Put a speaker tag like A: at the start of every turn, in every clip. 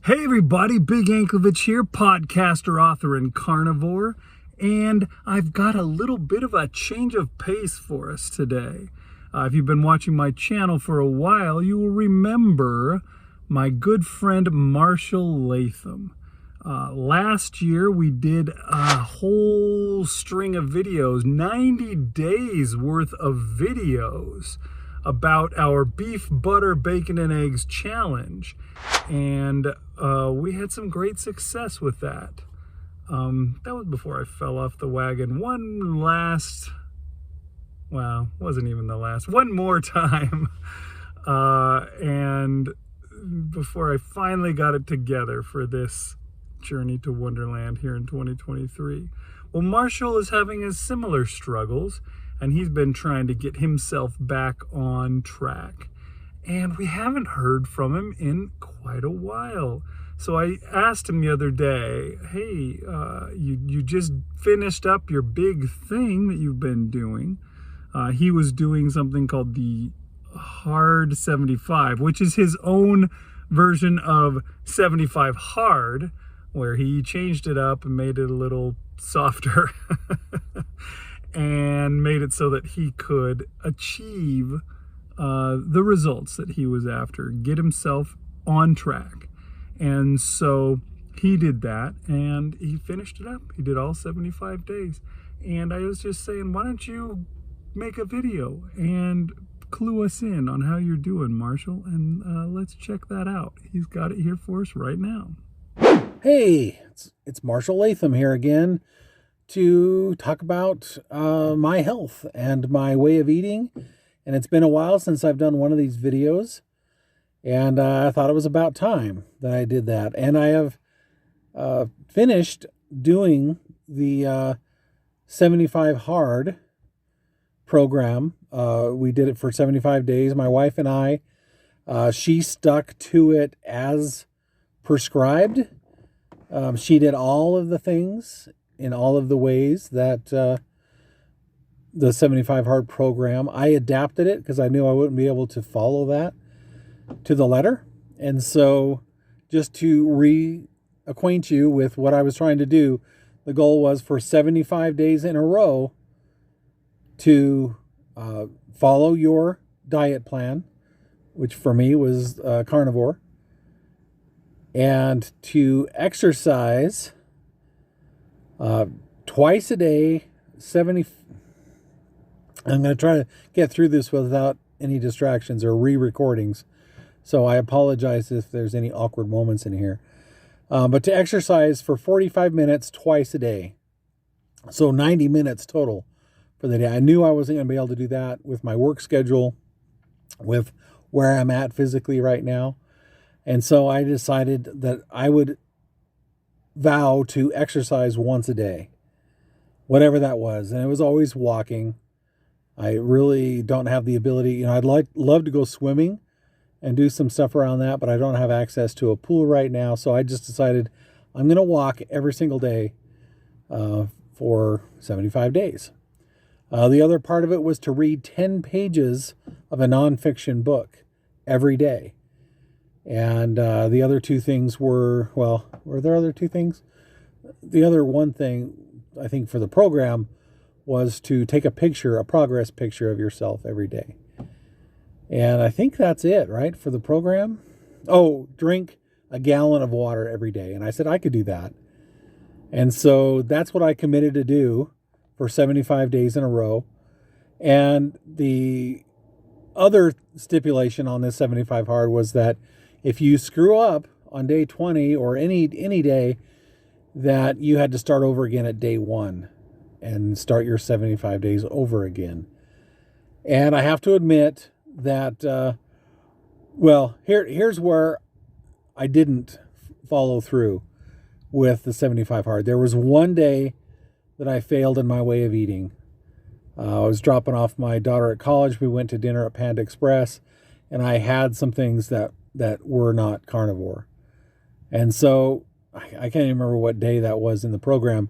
A: Hey everybody, Big Anklevich here, podcaster, author, and carnivore, and I've got a little bit of a change of pace for us today. If you've been watching my channel for a while, you will remember my good friend Marshal Latham. Last year we did a whole string of videos, 90 days worth of videos about our beef, butter, bacon, and eggs challenge. And we had some great success with that. That was before I fell off the wagon. One more time. And before I finally got it together for this journey to Wonderland here in 2023. Well, Marshall is having his similar struggles, and he's been trying to get himself back on track. And we haven't heard from him in quite a while. So I asked him the other day, hey, you just finished up your big thing that you've been doing. He was doing something called the Hard 75, which is his own version of 75Hard, where he changed it up and made it a little softer and made it so that he could achieve the results that he was after, get himself on track. And so he did that, and he finished it up. He did all 75 days. And I was just saying, why don't you make a video and clue us in on how you're doing, Marshall? And let's check that out. He's got it here for us right now.
B: Hey, it's Marshal Latham here again to talk about my health and my way of eating. And it's been a while since I've done one of these videos, and I thought it was about time that I did that. And I have finished doing the 75Hard program. We did it for 75 days. My wife and I, she stuck to it as prescribed. She did all of the things in all of the ways that the 75Hard program. I adapted it because I knew I wouldn't be able to follow that to the letter. And so just to reacquaint you with what I was trying to do, the goal was for 75 days in a row to follow your diet plan, which for me was carnivore, and to exercise twice a day, I'm going to try to get through this without any distractions or re-recordings. So I apologize if there's any awkward moments in here. But to exercise for 45 minutes twice a day. So 90 minutes total for the day. I knew I wasn't going to be able to do that with my work schedule, with where I'm at physically right now. And so I decided that I would vow to exercise once a day, whatever that was. And it was always walking. I really don't have the ability, I'd love to go swimming and do some stuff around that, but I don't have access to a pool right now. So I just decided I'm going to walk every single day for 75 days. The other part of it was to read 10 pages of a nonfiction book every day. And the other two things were there other two things? The other one thing, I think, for the program was to take a progress picture of yourself every day. And I think that's it, right, for the program? Oh, drink a gallon of water every day. And I said I could do that. And so that's what I committed to do for 75 days in a row. And the other stipulation on this 75Hard was that if you screw up on day 20 or any day, that you had to start over again at day 1 and start your 75 days over again. And I have to admit that, here's where I didn't follow through with the 75Hard. There was one day that I failed in my way of eating. I was dropping off my daughter at college. We went to dinner at Panda Express, and I had some things that were not carnivore. And so I can't even remember what day that was in the program.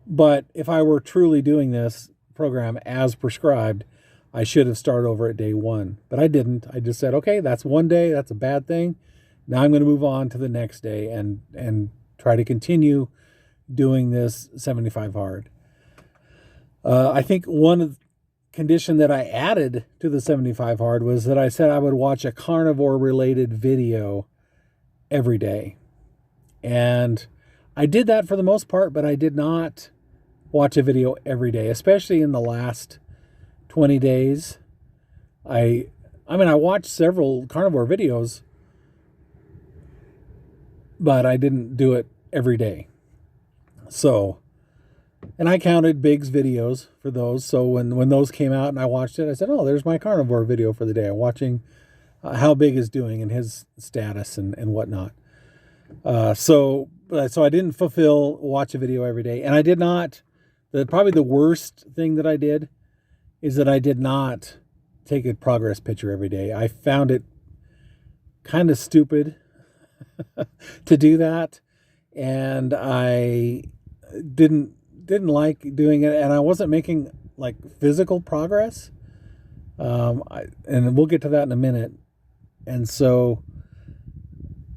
B: But if I were truly doing this program as prescribed, I should have started over at day 1. But I didn't. I just said, okay, that's one day. That's a bad thing. Now I'm going to move on to the next day and try to continue doing this 75 hard. I think one condition that I added to the 75 hard was that I said I would watch a carnivore related video every day. And I did that for the most part, but I did not watch a video every day, especially in the last 20 days. I watched several carnivore videos, but I didn't do it every day. So, and I counted Big's videos for those. So when those came out and I watched it, I said, oh, there's my carnivore video for the day. I'm watching how Big is doing and his status and whatnot. So I didn't watch a video every day. And I did not, probably the worst thing that I did is that I did not take a progress picture every day. I found it kind of stupid to do that. And I didn't like doing it. And I wasn't making like physical progress. And we'll get to that in a minute. And so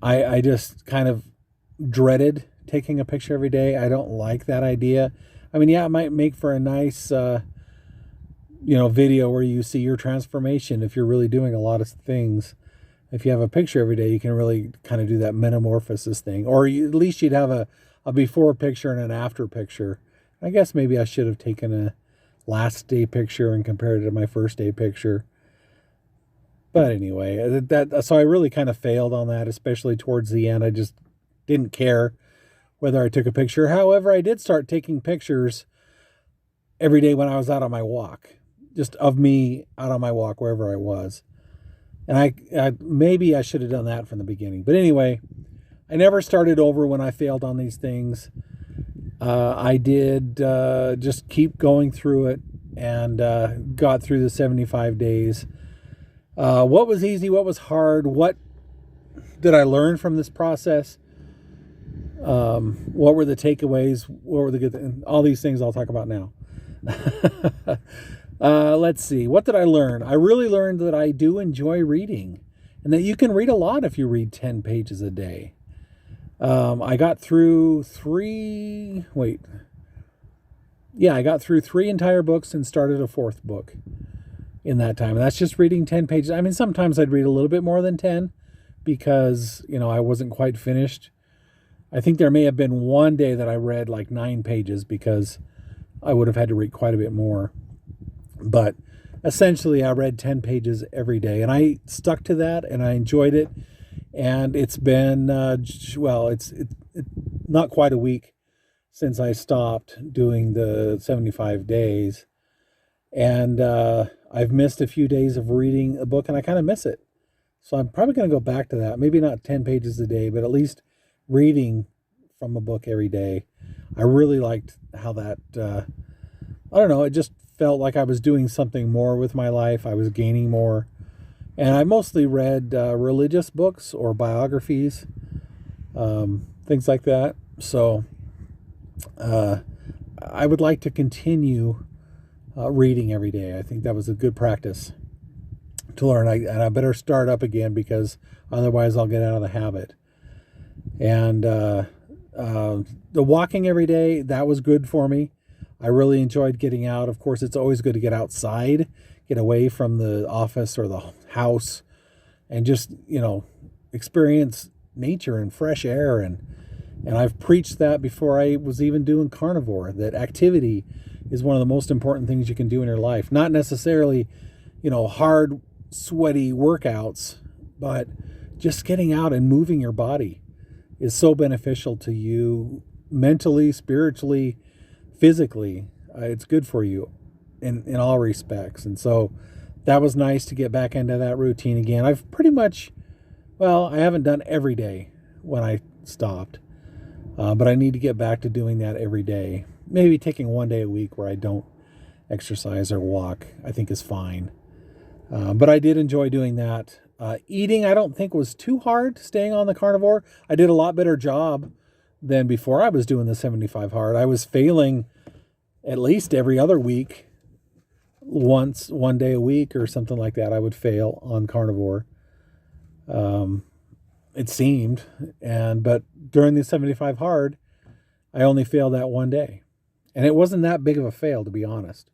B: I just kind of dreaded taking a picture every day. I don't like that idea. I mean, yeah, it might make for a nice, video where you see your transformation if you're really doing a lot of things. If you have a picture every day, you can really kind of do that metamorphosis thing. Or at least you'd have a before picture and an after picture. I guess maybe I should have taken a last day picture and compared it to my first day picture. But anyway, so I really kind of failed on that, especially towards the end. I just didn't care whether I took a picture. However, I did start taking pictures every day when I was out on my walk, just of me out on my walk wherever I was. And I maybe I should have done that from the beginning. But anyway, I never started over when I failed on these things. I did just keep going through it and got through the 75 days. What was easy? What was hard? What did I learn from this process? What were the takeaways? What were the good things? All these things I'll talk about now. Let's see. What did I learn? I really learned that I do enjoy reading and that you can read a lot if you read 10 pages a day. I got through three entire books and started a fourth book in that time. And that's just reading 10 pages. I mean, sometimes I'd read a little bit more than 10 because, I wasn't quite finished. I think there may have been one day that I read like 9 pages because I would have had to read quite a bit more. But essentially, I read 10 pages every day, and I stuck to that, and I enjoyed it. And it's been, it's not quite a week since I stopped doing the 75 days. And I've missed a few days of reading a book, and I kind of miss it. So I'm probably going to go back to that. Maybe not 10 pages a day, but at least reading from a book every day. I really liked how that, it just felt like I was doing something more with my life. I was gaining more. And I mostly read religious books or biographies, things like that. So I would like to continue reading every day. I think that was a good practice to learn. And I better start up again because otherwise I'll get out of the habit. And the walking every day, that was good for me. I really enjoyed getting out. Of course, it's always good to get outside, get away from the office or the house, and just, experience nature and fresh air. And I've preached that before I was even doing carnivore, that activity is one of the most important things you can do in your life. Not necessarily, hard, sweaty workouts, but just getting out and moving your body is so beneficial to you mentally, spiritually, physically. It's good for you in all respects. And so that was nice to get back into that routine again. I've pretty much, I haven't done every day when I stopped, but I need to get back to doing that every day. Maybe taking one day a week where I don't exercise or walk, I think is fine. But I did enjoy doing that. Eating, I don't think was too hard staying on the carnivore. I did a lot better job than before I was doing the 75 hard. I was failing at least every other week, one day a week or something like that. I would fail on carnivore. it seemed. But during the 75 hard, I only failed that one day. And it wasn't that big of a fail, to be honest.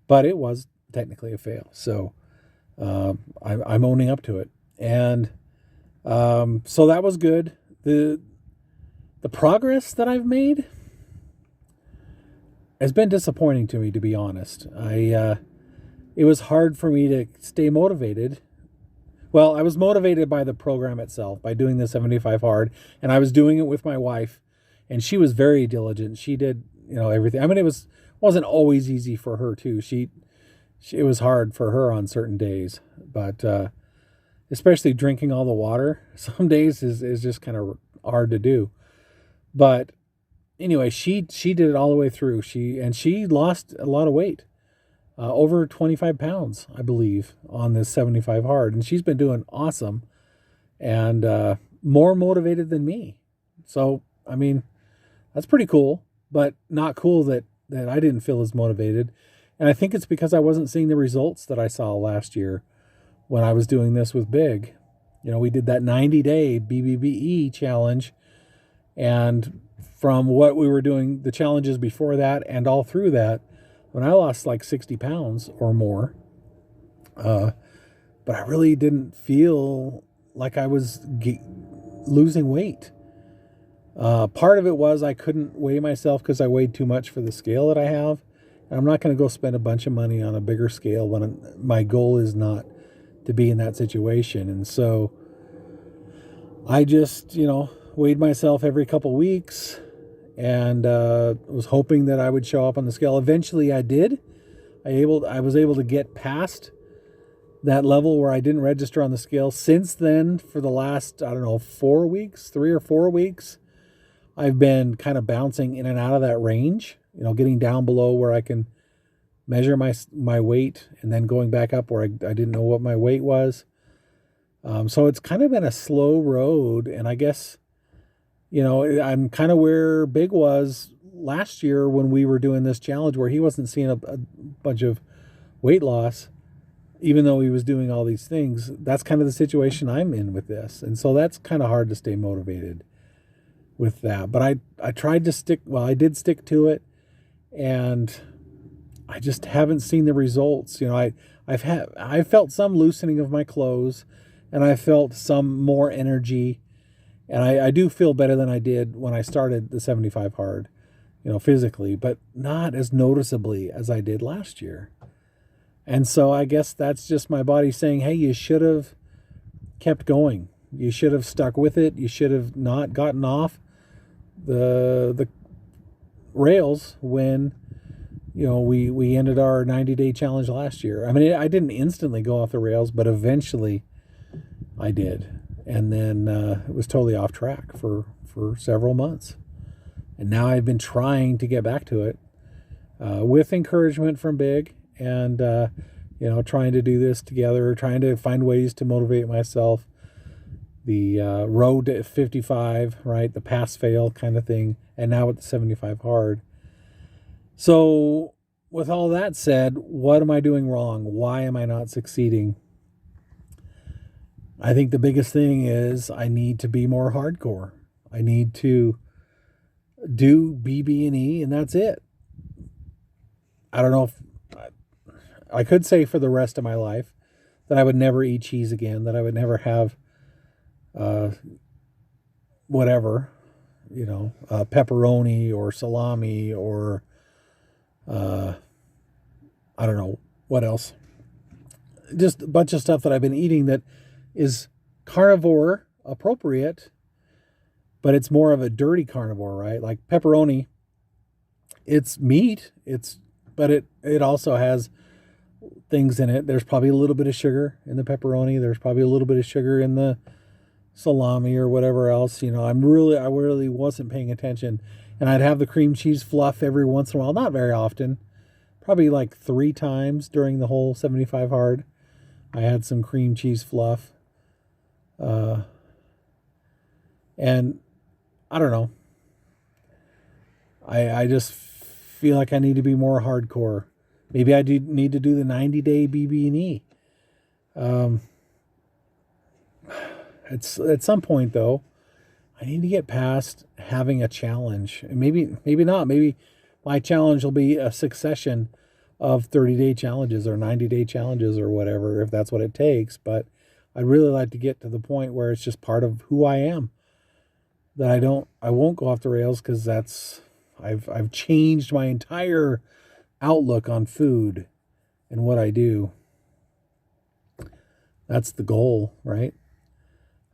B: But it was technically a fail. So I'm owning up to it. And so that was good. The progress that I've made has been disappointing to me, to be honest. It was hard for me to stay motivated. Well, I was motivated by the program itself, by doing the 75 hard, and I was doing it with my wife, and she was very diligent. She did, everything. I mean, it wasn't always easy for her too. It was hard for her on certain days, but especially drinking all the water, some days is just kind of hard to do. But anyway, she did it all the way through. She lost a lot of weight. Over 25 pounds, I believe, on this 75 hard. And she's been doing awesome and more motivated than me. So, I mean, that's pretty cool, but not cool that I didn't feel as motivated. And I think it's because I wasn't seeing the results that I saw last year when I was doing this with Big. We did that 90-day BBBE challenge. And from what we were doing, the challenges before that and all through that, when I lost like 60 pounds or more, but I really didn't feel like I was losing weight. Part of it was I couldn't weigh myself because I weighed too much for the scale that I have. And I'm not going to go spend a bunch of money on a bigger scale when my goal is not to be in that situation. And so I just, weighed myself every couple weeks. And was hoping that I would show up on the scale. Eventually I did. I was able to get past that level where I didn't register on the scale. Since then, for the last, 3 or 4 weeks, I've been kind of bouncing in and out of that range, getting down below where I can measure my weight and then going back up where I didn't know what my weight was. So it's kind of been a slow road, and I guess I'm kind of where Big was last year when we were doing this challenge, where he wasn't seeing a bunch of weight loss, even though he was doing all these things. That's kind of the situation I'm in with this. And so that's kind of hard to stay motivated with that. But I tried to I did stick to it, and I just haven't seen the results. I felt some loosening of my clothes, and I felt some more energy. And I do feel better than I did when I started the 75 hard, physically, but not as noticeably as I did last year. And so I guess that's just my body saying, hey, you should have kept going. You should have stuck with it. You should have not gotten off the rails when, we ended our 90-day challenge last year. I mean, I didn't instantly go off the rails, but eventually I did. And then it was totally off track for several months. And now I've been trying to get back to it with encouragement from Big and, trying to do this together, trying to find ways to motivate myself. The road to 55, right? The pass-fail kind of thing. And now with the 75 hard. So with all that said, what am I doing wrong? Why am I not succeeding? I think the biggest thing is I need to be more hardcore. I need to do BB&E, and that's it. I don't know if I could say for the rest of my life that I would never eat cheese again, that I would never have pepperoni or salami or I don't know what else. Just a bunch of stuff that I've been eating that is carnivore appropriate, but it's more of a dirty carnivore, right? Like pepperoni, it's meat, but it also has things in it. There's probably a little bit of sugar in the pepperoni. There's probably a little bit of sugar in the salami or whatever else. I really wasn't paying attention. And I'd have the cream cheese fluff every once in a while, not very often, probably like 3 times during the whole 75 hard. I had some cream cheese fluff. And I don't know. I just feel like I need to be more hardcore. Maybe I do need to do the 90-day BB&E. it's at some point though, I need to get past having a challenge. And maybe not. Maybe my challenge will be a succession of 30-day challenges or 90-day challenges or whatever, if that's what it takes. But I'd really like to get to the point where it's just part of who I am. That I won't go off the rails, because I've changed my entire outlook on food and what I do. That's the goal, right?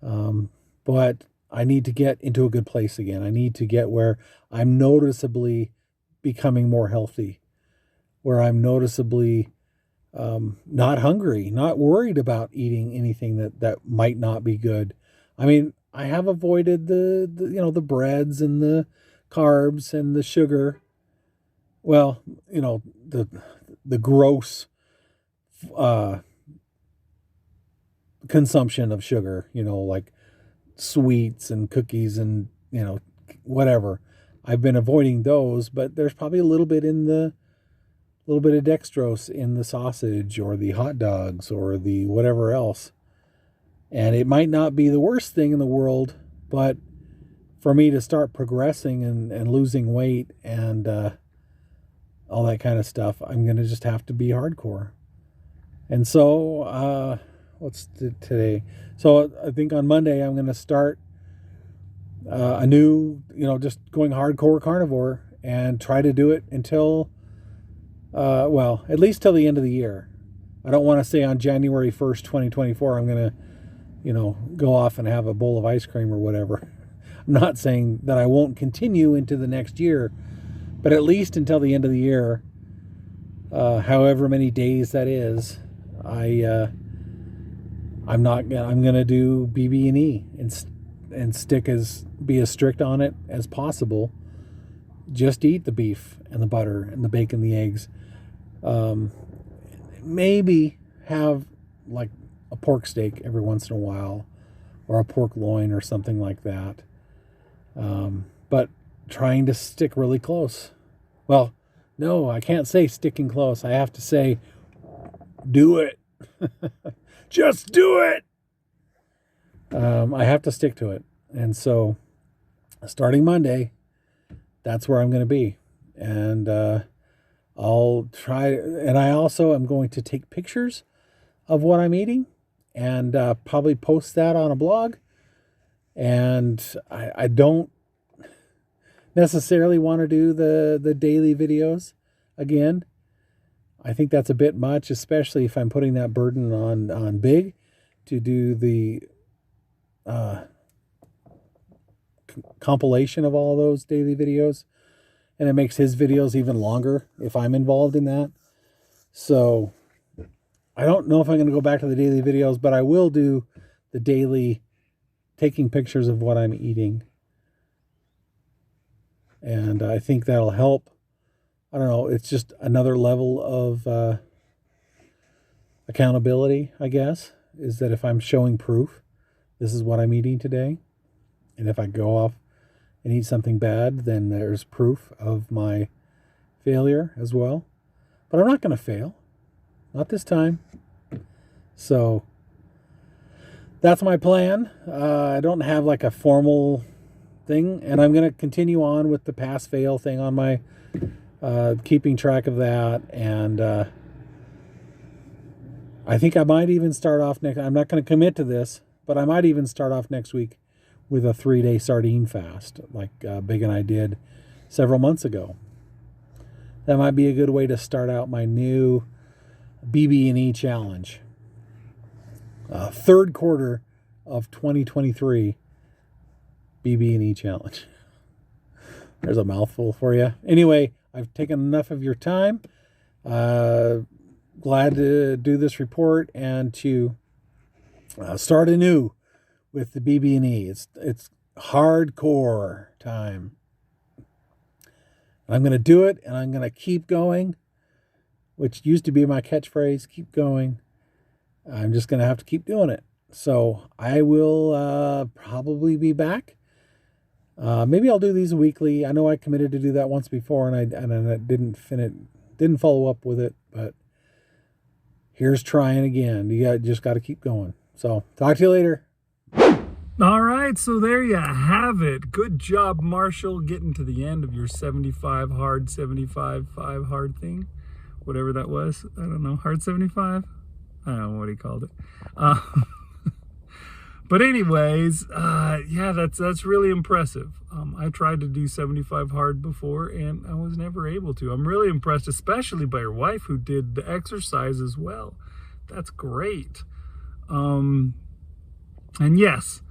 B: But I need to get into a good place again. I need to get where I'm noticeably becoming more healthy, where I'm noticeably not hungry, not worried about eating anything that might not be good. I mean, I have avoided the breads and the carbs and the sugar. Well, the gross consumption of sugar, like sweets and cookies and, whatever. I've been avoiding those, but there's probably a little bit of dextrose in the sausage or the hot dogs or the whatever else. And it might not be the worst thing in the world, but for me to start progressing and losing weight and all that kind of stuff, I'm going to just have to be hardcore. And so, what's today? So I think on Monday I'm going to start a new, just going hardcore carnivore and try to do it until, at least till the end of the year. I don't want to say on January 1st, 2024, I'm going to, go off and have a bowl of ice cream or whatever. I'm not saying that I won't continue into the next year, but at least until the end of the year, however many days that is, I'm going to do BB&E and be as strict on it as possible. Just eat the beef and the butter and the bacon, the eggs. Maybe have like a pork steak every once in a while, or a pork loin or something like that. But trying to stick really close. Well, no, I can't say sticking close. I have to say, do it. Just do it. I have to stick to it. And so starting Monday, that's where I'm going to be. And I'll try. And I also am going to take pictures of what I'm eating and probably post that on a blog. And I don't necessarily want to do the daily videos again. I think that's a bit much, especially if I'm putting that burden on Big to do the compilation of all those daily videos. And it makes his videos even longer if I'm involved in that. So I don't know if I'm going to go back to the daily videos, but I will do the daily taking pictures of what I'm eating. And I think that'll help. I don't know. It's just another level of accountability, I guess, is that if I'm showing proof, this is what I'm eating today. And if I go off and eat something bad, then there's proof of my failure as well. But I'm not going to fail. Not this time. So that's my plan. I don't have like a formal thing. And I'm going to continue on with the pass fail thing on my keeping track of that. And I think I might even start off I'm not going to commit to this, but I might even start off next week with a 3-day sardine fast like Big and I did several months ago. That might be a good way to start out my new BB&E challenge. Third quarter of 2023 BB&E challenge. There's a mouthful for you. Anyway, I've taken enough of your time. Glad to do this report and to start anew with the BB&E. It's hardcore time. I'm going to do it, and I'm going to keep going, which used to be my catchphrase, keep going. I'm just going to have to keep doing it. So I will probably be back. Maybe I'll do these weekly. I know I committed to do that once before, and I didn't follow up with it, but here's trying again. You just got to keep going. So talk to you later.
A: All right, so there you have it. Good job, Marshall, getting to the end of your 75 hard, 75 hard thing. Whatever that was. I don't know. Hard 75? I don't know what he called it. But anyways, yeah, that's really impressive. I tried to do 75 hard before, and I was never able to. I'm really impressed, especially by your wife, who did the exercise as well. That's great. And yes,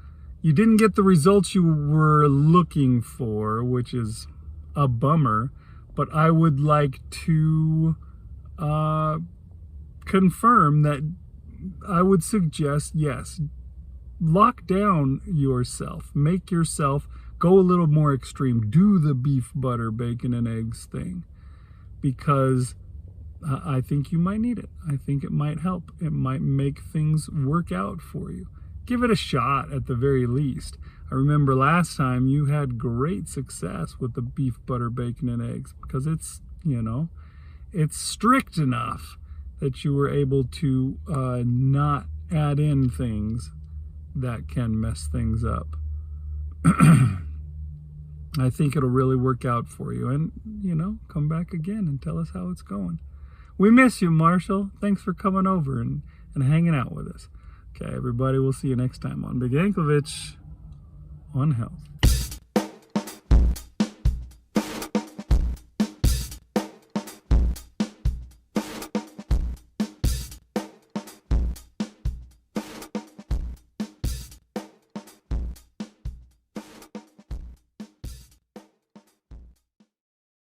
A: you didn't get the results you were looking for, which is a bummer. But I would like to confirm that I would suggest, yes, lock down yourself. Make yourself go a little more extreme. Do the beef, butter, bacon, and eggs thing. Because I think you might need it. I think it might help. It might make things work out for you. Give it a shot at the very least. I remember last time you had great success with the beef, butter, bacon, and eggs. Because it's, you know, it's strict enough that you were able to not add in things that can mess things up. I think it'll really work out for you. And, you know, come back again and tell us how it's going. We miss you, Marshall. Thanks for coming over and hanging out with us. Okay, everybody, we'll see you next time on Big Anklevich on Health.